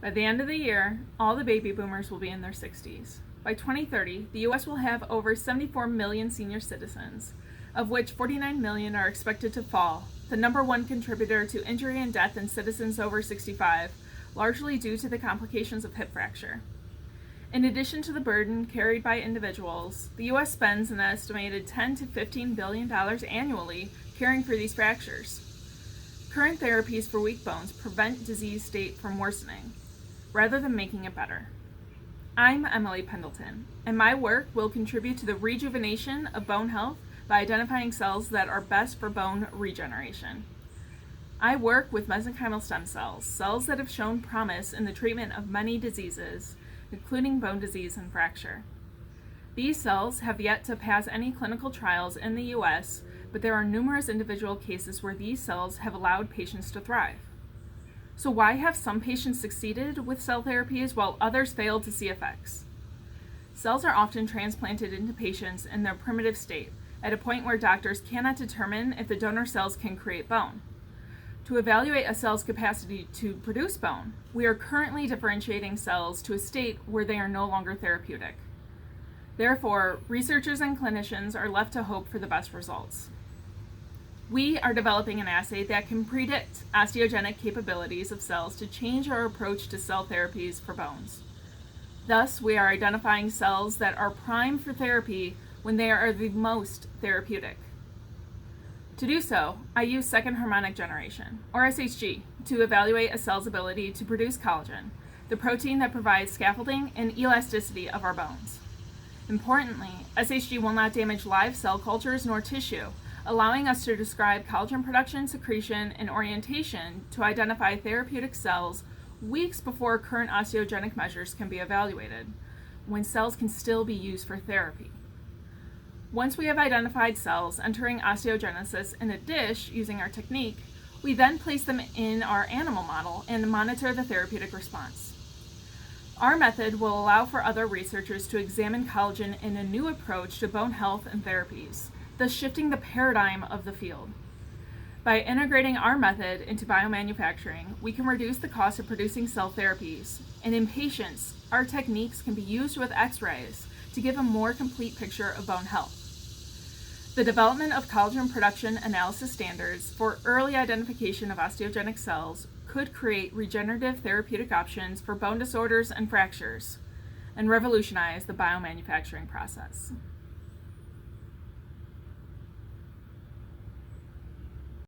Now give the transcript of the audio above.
By the end of the year, all the baby boomers will be in their 60s. By 2030, the U.S. will have over 74 million senior citizens, of which 49 million are expected to fall, the number one contributor to injury and death in citizens over 65, largely due to the complications of hip fracture. In addition to the burden carried by individuals, the U.S. spends an estimated $10 to $15 billion annually caring for these fractures. Current therapies for weak bones prevent disease state from worsening, rather than making it better. I'm Emily Pendleton, and my work will contribute to the rejuvenation of bone health by identifying cells that are best for bone regeneration. I work with mesenchymal stem cells, cells that have shown promise in the treatment of many diseases, including bone disease and fracture. These cells have yet to pass any clinical trials in the U.S., but there are numerous individual cases where these cells have allowed patients to thrive. So why have some patients succeeded with cell therapies while others failed to see effects? Cells are often transplanted into patients in their primitive state, at a point where doctors cannot determine if the donor cells can create bone. To evaluate a cell's capacity to produce bone, we are currently differentiating cells to a state where they are no longer therapeutic. Therefore, researchers and clinicians are left to hope for the best results. We are developing an assay that can predict osteogenic capabilities of cells to change our approach to cell therapies for bones. Thus, we are identifying cells that are primed for therapy when they are the most therapeutic. To do so, I use second harmonic generation, or SHG, to evaluate a cell's ability to produce collagen, the protein that provides scaffolding and elasticity of our bones. Importantly, SHG will not damage live cell cultures nor tissue, allowing us to describe collagen production, secretion, and orientation to identify therapeutic cells weeks before current osteogenic measures can be evaluated, when cells can still be used for therapy. Once we have identified cells entering osteogenesis in a dish using our technique, we then place them in our animal model and monitor the therapeutic response. Our method will allow for other researchers to examine collagen in a new approach to bone health and therapies, thus shifting the paradigm of the field. By integrating our method into biomanufacturing, we can reduce the cost of producing cell therapies, and in patients, our techniques can be used with X-rays to give a more complete picture of bone health. The development of collagen production analysis standards for early identification of osteogenic cells could create regenerative therapeutic options for bone disorders and fractures, and revolutionize the biomanufacturing process.